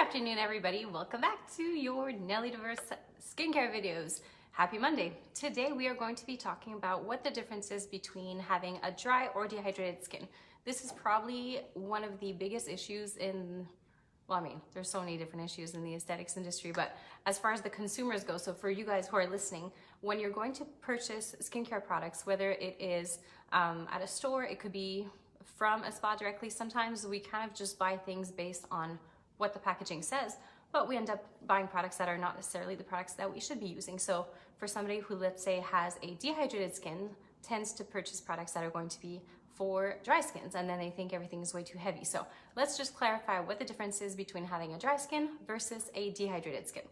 afternoon, everybody. Welcome back to your Nelly Diverse skincare videos. Happy Monday. Today we are going to be talking about what the difference is between having a dry or dehydrated skin. This is probably one of the biggest issues in, well, I mean, there's so many different issues in the aesthetics industry, but as far as the consumers go, so for you guys who are listening, when you're going to purchase skincare products, whether it is at a store, it could be from a spa directly. Sometimes we kind of just buy things based on what the packaging says, but we end up buying products that are not necessarily the products that we should be using. So for somebody who, let's say, has a dehydrated skin, tends to purchase products that are going to be for dry skins, and then they think everything is way too heavy. So let's just clarify what the difference is between having a dry skin versus a dehydrated skin.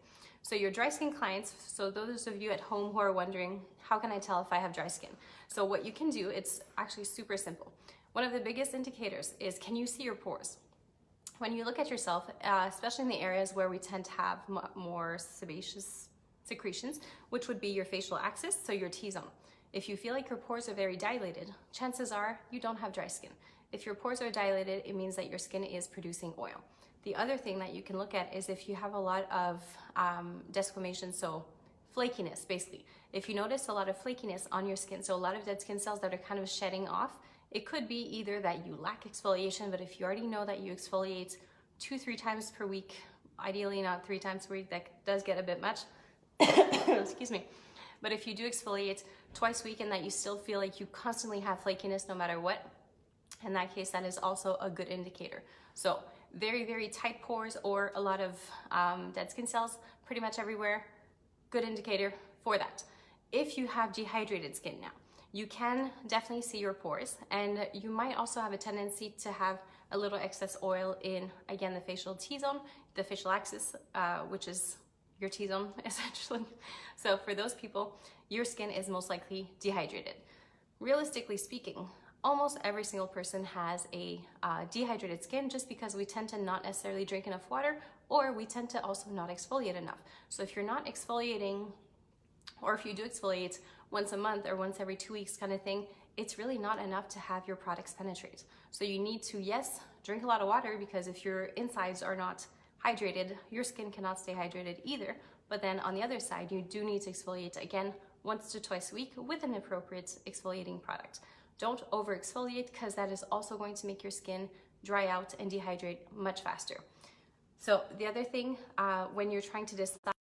So your dry skin clients, so those of you at home who are wondering, how can I tell if I have dry skin? So what you can do, it's actually super simple. One of the biggest indicators is, can you see your pores? When you look at yourself, especially in the areas where we tend to have more sebaceous secretions, which would be your facial axis, so your T-zone. If you feel like your pores are very dilated, chances are you don't have dry skin. If your pores are dilated, it means that your skin is producing oil. The other thing that you can look at is if you have a lot of desquamation, so flakiness, basically. If you notice a lot of flakiness on your skin, so a lot of dead skin cells that are kind of shedding off, it could be either that you lack exfoliation, but if you already know that you exfoliate 2-3 times per week, ideally not 3 times per week, that does get a bit much, excuse me. But if you do exfoliate twice a week and that you still feel like you constantly have flakiness no matter what, in that case, that is also a good indicator. So very, very tight pores or a lot of dead skin cells pretty much everywhere, good indicator for that. If you have dehydrated skin now, you can definitely see your pores, and you might also have a tendency to have a little excess oil in, again, the facial T-zone, the facial axis, which is your T-zone essentially. So for those people, your skin is most likely dehydrated. Realistically speaking, almost every single person has a dehydrated skin, just because we tend to not necessarily drink enough water, or we tend to also not exfoliate enough. So if you're not exfoliating, or if you do exfoliate once a month or once every 2 weeks kind of thing, it's really not enough to have your products penetrate. So you need to, yes, drink a lot of water, because if your insides are not hydrated, your skin cannot stay hydrated either. But then on the other side, you do need to exfoliate again once to twice a week with an appropriate exfoliating product. Don't over exfoliate, because that is also going to make your skin dry out and dehydrate much faster. So the other thing, when you're trying to decide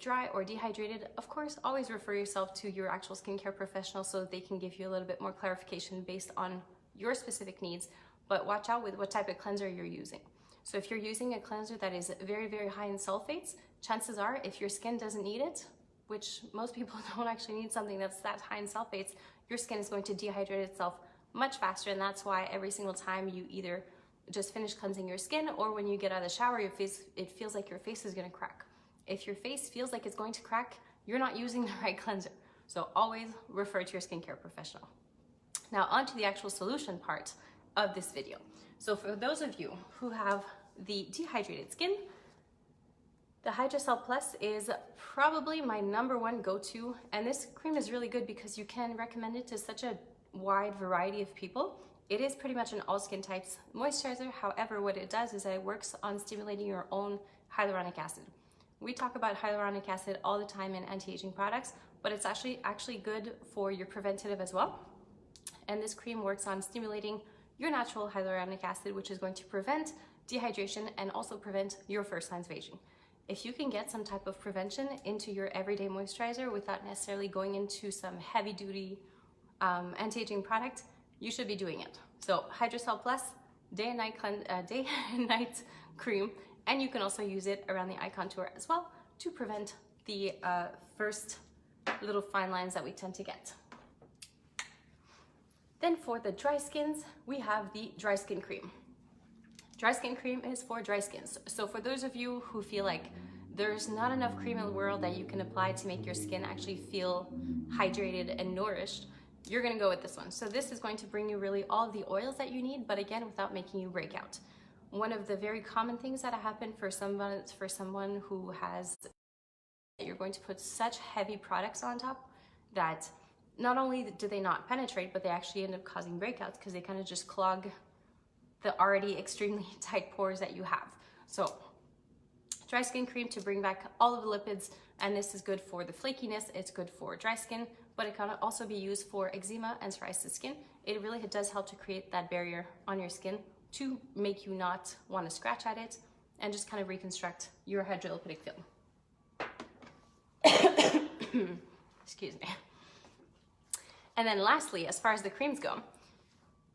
dry or dehydrated, of course, always refer yourself to your actual skincare professional so that they can give you a little bit more clarification based on your specific needs. But watch out with what type of cleanser you're using. So if you're using a cleanser that is very, very high in sulfates, chances are, if your skin doesn't need it, which most people don't actually need something that's that high in sulfates, your skin is going to dehydrate itself much faster. And that's why every single time you either just finish cleansing your skin, or when you get out of the shower, it feels like your face is going to crack. If your face feels like it's going to crack, you're not using the right cleanser. So always refer to your skincare professional. Now on to the actual solution part of this video. So for those of you who have the dehydrated skin, the Hydracell Plus is probably my #1 go-to, and this cream is really good because you can recommend it to such a wide variety of people. It is pretty much an all skin types moisturizer. However, what it does is that it works on stimulating your own hyaluronic acid. We talk about hyaluronic acid all the time in anti-aging products, but it's actually good for your preventative as well. And this cream works on stimulating your natural hyaluronic acid, which is going to prevent dehydration and also prevent your first signs of aging. If you can get some type of prevention into your everyday moisturizer without necessarily going into some heavy-duty anti-aging product, you should be doing it. So Hydracell Plus, day and night cream. And you can also use it around the eye contour as well to prevent the first little fine lines that we tend to get. Then for the dry skins, we have the dry skin cream. Dry skin cream is for dry skins. So for those of you who feel like there's not enough cream in the world that you can apply to make your skin actually feel hydrated and nourished, you're gonna go with this one. So this is going to bring you really all of the oils that you need, but again, without making you break out. One of the very common things that happen for someone who has, you're going to put such heavy products on top that not only do they not penetrate, but they actually end up causing breakouts, because they kind of just clog the already extremely tight pores that you have. So dry skin cream to bring back all of the lipids, and this is good for the flakiness, it's good for dry skin, but it can also be used for eczema and psoriasis skin. It really does help to create that barrier on your skin to make you not want to scratch at it and just kind of reconstruct your hydrolytic film. Excuse me. And then lastly, as far as the creams go,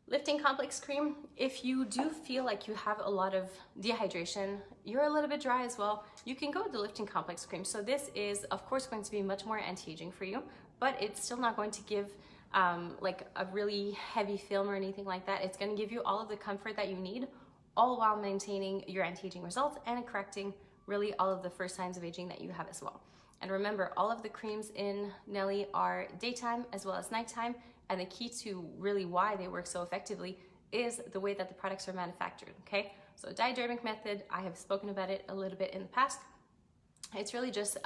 lifting complex cream, if you do feel like you have a lot of dehydration, you're a little bit dry as well, you can go with the lifting complex cream. So this is of course going to be much more anti-aging for you, but it's still not going to give like a really heavy film or anything like that. It's going to give you all of the comfort that you need, all while maintaining your anti-aging results and correcting really all of the first signs of aging that you have as well. And remember, all of the creams in Nelly are daytime as well as nighttime, and the key to really why they work so effectively is the way that the products are manufactured, okay? So diadermic method, I have spoken about it a little bit in the past. It's really just,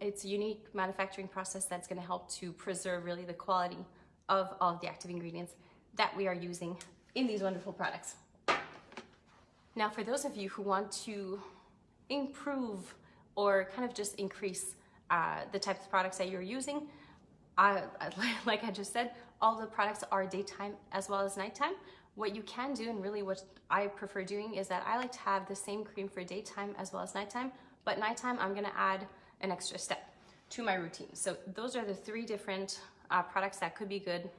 it's a unique manufacturing process that's gonna help to preserve really the quality of all of the active ingredients that we are using in these wonderful products. Now, for those of you who want to improve or kind of just increase the types of products that you're using, like I just said, all the products are daytime as well as nighttime. What you can do, and really what I prefer doing, is that I like to have the same cream for daytime as well as nighttime, but nighttime I'm gonna add an extra step to my routine. So those are the three different products that could be good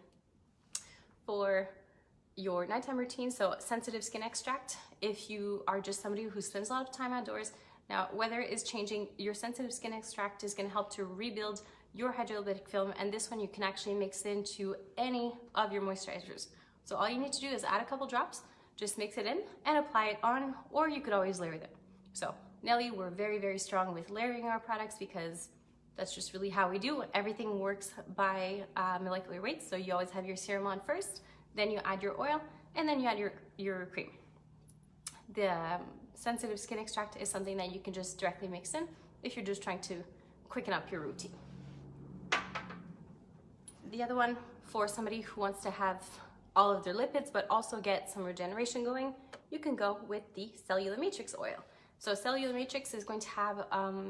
for your nighttime routine. So sensitive skin extract, if you are just somebody who spends a lot of time outdoors. Now, weather is changing, your sensitive skin extract is gonna help to rebuild your hydrolytic film, and this one you can actually mix into any of your moisturizers. So all you need to do is add a couple drops, just mix it in and apply it on, or you could always layer them. So Nelly, we're very, very strong with layering our products because that's just really how we do. Everything works by molecular weight. So you always have your serum on first, then you add your oil, and then you add your cream. The sensitive skin extract is something that you can just directly mix in if you're just trying to quicken up your routine. The other one, for somebody who wants to have all of their lipids but also get some regeneration going, you can go with the Cellular Matrix Oil. So Cellular Matrix is going to have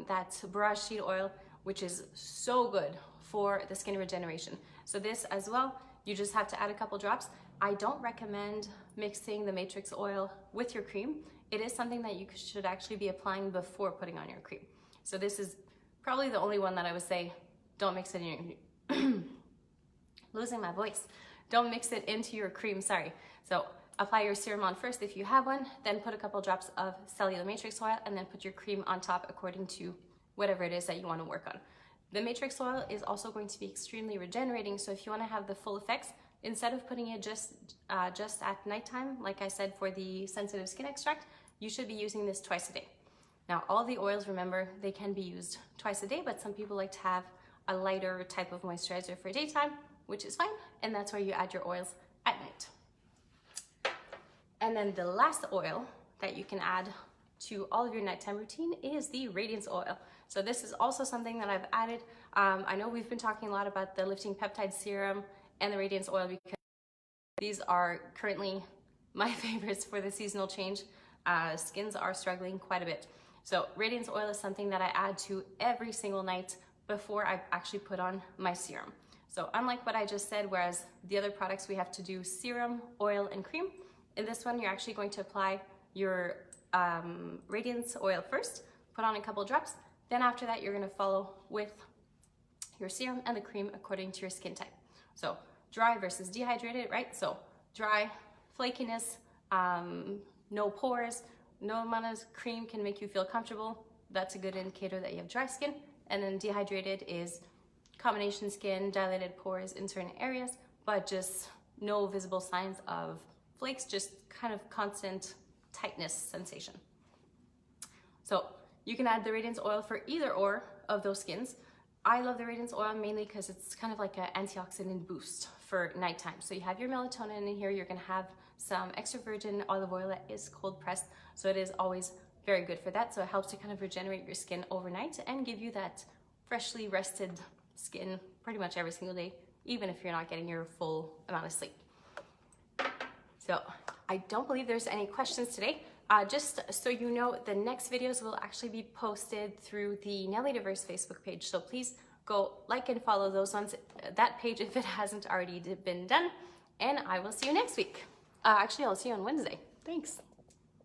that barrage seed oil, which is so good for the skin regeneration. So this as well, you just have to add a couple drops. I don't recommend mixing the matrix oil with your cream. It is something that you should actually be applying before putting on your cream. So this is probably the only one that I would say, don't mix it in your, losing my voice. Don't mix it into your cream, sorry. So apply your serum on first if you have one, then put a couple drops of Cellular Matrix Oil, and then put your cream on top according to whatever it is that you want to work on. The matrix oil is also going to be extremely regenerating, so if you want to have the full effects, instead of putting it just at nighttime, like I said for the sensitive skin extract, you should be using this twice a day. Now, all the oils, remember, they can be used twice a day, but some people like to have a lighter type of moisturizer for daytime, which is fine, and that's where you add your oils at night. And then the last oil that you can add to all of your nighttime routine is the Radiance Oil. So this is also something that I've added. I know we've been talking a lot about the lifting peptide serum and the Radiance Oil because these are currently my favorites for the seasonal change. Skins are struggling quite a bit. So Radiance Oil is something that I add to every single night before I actually put on my serum. So unlike what I just said, whereas the other products we have to do serum, oil, and cream, in this one you're actually going to apply your Radiance Oil first, put on a couple drops, then after that you're going to follow with your serum and the cream according to your skin type. So dry versus dehydrated, right? So dry, flakiness, no pores, no amount of cream can make you feel comfortable. That's a good indicator that you have dry skin. And then dehydrated is combination skin, dilated pores in certain areas, but just no visible signs of flakes, just kind of constant tightness sensation. So you can add the Radiance Oil for either or of those skins. I love the Radiance Oil mainly because it's kind of like an antioxidant boost for nighttime. So you have your melatonin in here, you're gonna have some extra virgin olive oil that is cold pressed, so it is always very good for that. So it helps to kind of regenerate your skin overnight and give you that freshly rested skin pretty much every single day, even if you're not getting your full amount of sleep. So I don't believe there's any questions today, Just so you know, the next videos will actually be posted through the Nelly Diverse Facebook page. So please go like and follow that page if it hasn't already been done. And I will see you next week. Actually, I'll see you on Wednesday. Thanks.